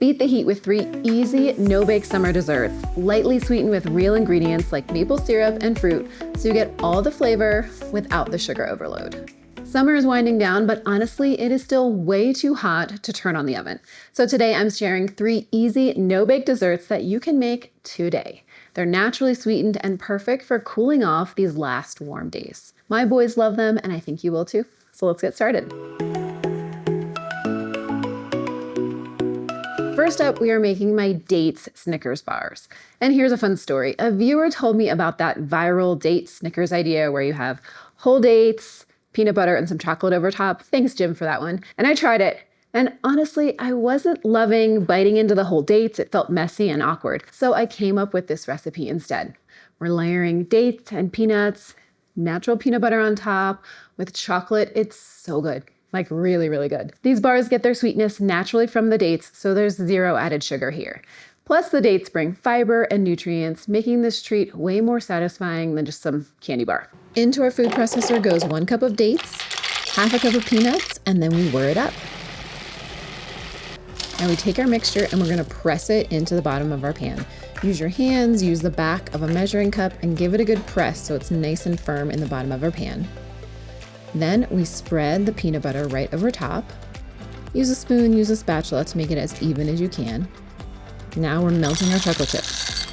Beat the heat with 3 easy, no-bake summer desserts, lightly sweetened with real ingredients like maple syrup and fruit, so you get all the flavor without the sugar overload. Summer is winding down, but honestly, it is still way too hot to turn on the oven. So today I'm sharing 3 easy, no-bake desserts that you can make today. They're naturally sweetened and perfect for cooling off these last warm days. My boys love them, and I think you will too. So let's get started. First up, we are making my dates Snickers bars. And here's a fun story. A viewer told me about that viral date Snickers idea where you have whole dates, peanut butter, and some chocolate over top. Thanks, Jim, for that one. And I tried it. And honestly, I wasn't loving biting into the whole dates. It felt messy and awkward. So I came up with this recipe instead. We're layering dates and peanuts, natural peanut butter on top with chocolate. It's so good. Like really, really good. These bars get their sweetness naturally from the dates, so there's 0 added sugar here. Plus the dates bring fiber and nutrients, making this treat way more satisfying than just some candy bar. Into our food processor goes 1 cup of dates, half a cup of peanuts, and then we whir it up. Now we take our mixture and we're gonna press it into the bottom of our pan. Use your hands, use the back of a measuring cup, and give it a good press so it's nice and firm in the bottom of our pan. Then we spread the peanut butter right over top. Use a spoon, use a spatula to make it as even as you can. Now we're melting our chocolate chips.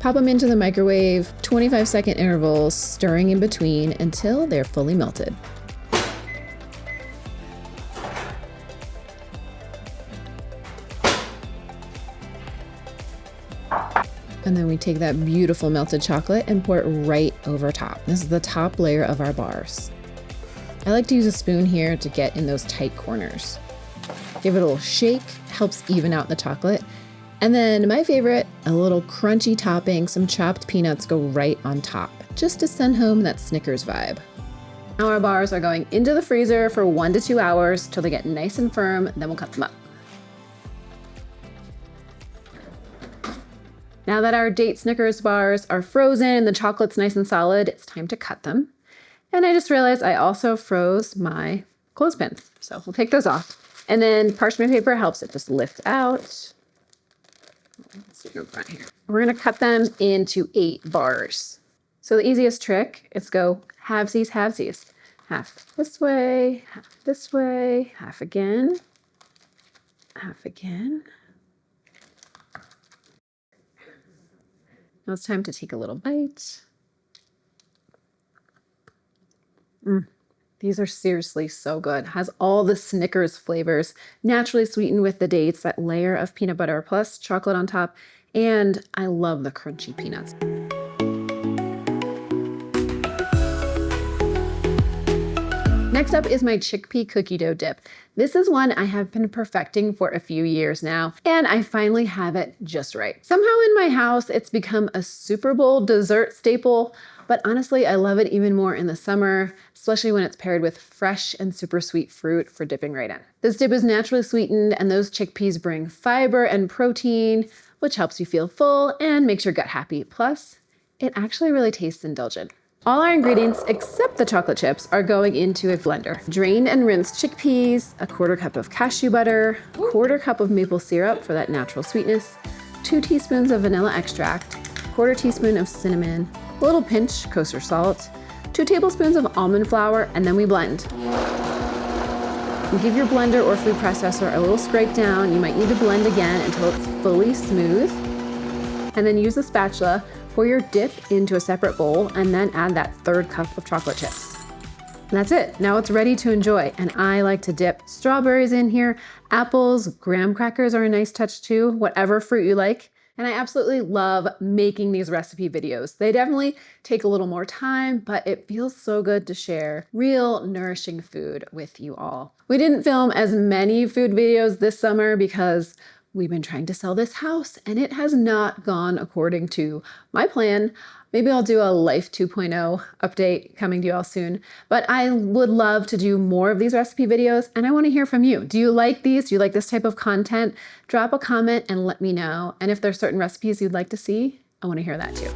Pop them into the microwave, 25-second intervals, stirring in between until they're fully melted. And then we take that beautiful melted chocolate and pour it right over top. This is the top layer of our bars. I like to use a spoon here to get in those tight corners. Give it a little shake, helps even out the chocolate. And then my favorite, a little crunchy topping, some chopped peanuts go right on top, just to send home that Snickers vibe. Now our bars are going into the freezer for 1 to 2 hours till they get nice and firm, then we'll cut them up. Now that our date Snickers bars are frozen and the chocolate's nice and solid, it's time to cut them. And I just realized I also froze my clothespins. So we'll take those off. And then parchment paper helps it just lift out. Let's see in front here. We're gonna cut them into 8 bars. So the easiest trick is go halvesies, halvesies. Half this way, half again, half again. Now it's time to take a little bite. These are seriously so good. Has all the Snickers flavors, naturally sweetened with the dates, that layer of peanut butter plus chocolate on top, and I love the crunchy peanuts. Next up is my Chickpea Cookie Dough Dip. This is one I have been perfecting for a few years now, and I finally have it just right. Somehow in my house, it's become a Super Bowl dessert staple, but honestly, I love it even more in the summer, especially when it's paired with fresh and super sweet fruit for dipping right in. This dip is naturally sweetened, and those chickpeas bring fiber and protein, which helps you feel full and makes your gut happy. Plus, it actually really tastes indulgent. All our ingredients, except the chocolate chips, are going into a blender. Drained and rinsed chickpeas, a 1/4 cup of cashew butter, 1/4 cup of maple syrup for that natural sweetness, 2 teaspoons of vanilla extract, 1/4 teaspoon of cinnamon, a little pinch kosher salt, 2 tablespoons of almond flour, and then we blend. And give your blender or food processor a little scrape down. You might need to blend again until it's fully smooth. And then use a spatula, pour your dip into a separate bowl, and then add that 1/3 cup of chocolate chips. And that's it. Now it's ready to enjoy. And I like to dip strawberries in here, apples, graham crackers are a nice touch too, whatever fruit you like. And I absolutely love making these recipe videos. They definitely take a little more time, but it feels so good to share real nourishing food with you all. We didn't film as many food videos this summer because we've been trying to sell this house and it has not gone according to my plan. Maybe I'll do a Life 2.0 update coming to you all soon, but I would love to do more of these recipe videos and I want to hear from you. Do you like these? Do you like this type of content? Drop a comment and let me know. And if there's certain recipes you'd like to see, I want to hear that too.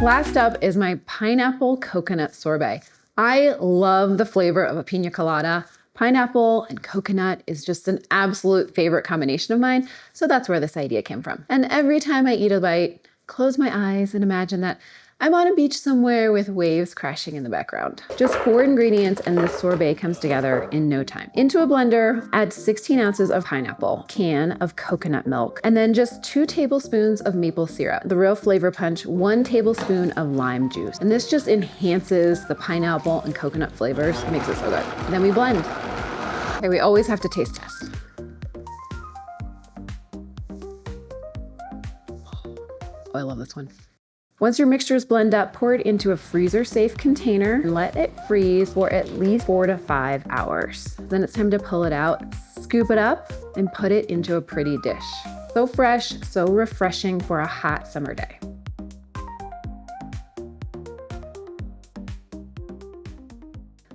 Last up is my pineapple coconut sorbet. I love the flavor of a pina colada, Pineapple and coconut is just an absolute favorite combination of mine, so that's where this idea came from. And every time I eat a bite, close my eyes and imagine that I'm on a beach somewhere with waves crashing in the background. Just 4 ingredients and this sorbet comes together in no time. Into a blender, add 16 ounces of pineapple, can of coconut milk, and then just 2 tablespoons of maple syrup. The real flavor punch, 1 tablespoon of lime juice. And this just enhances the pineapple and coconut flavors, makes it so good. And then we blend. Okay, we always have to taste test. Oh, I love this one. Once your mixtures blend up, pour it into a freezer-safe container and let it freeze for at least 4 to 5 hours. Then it's time to pull it out, scoop it up, and put it into a pretty dish. So fresh, so refreshing for a hot summer day.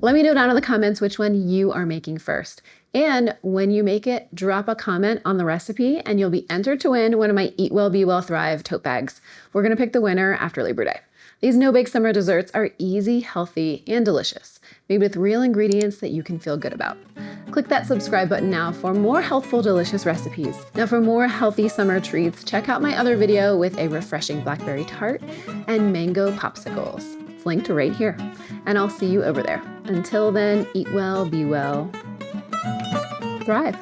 Let me know down in the comments which one you are making first. And when you make it, drop a comment on the recipe and you'll be entered to win one of my Eat Well, Be Well, Thrive tote bags. We're gonna pick the winner after Labor Day. These no-bake summer desserts are easy, healthy, and delicious, made with real ingredients that you can feel good about. Click that subscribe button now for more healthful, delicious recipes. Now for more healthy summer treats, check out my other video with a refreshing blackberry tart and mango popsicles. It's linked right here. And I'll see you over there. Until then, eat well, be well, thrive.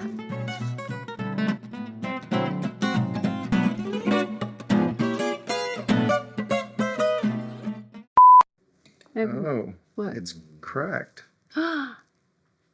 Oh, What? it's cracked.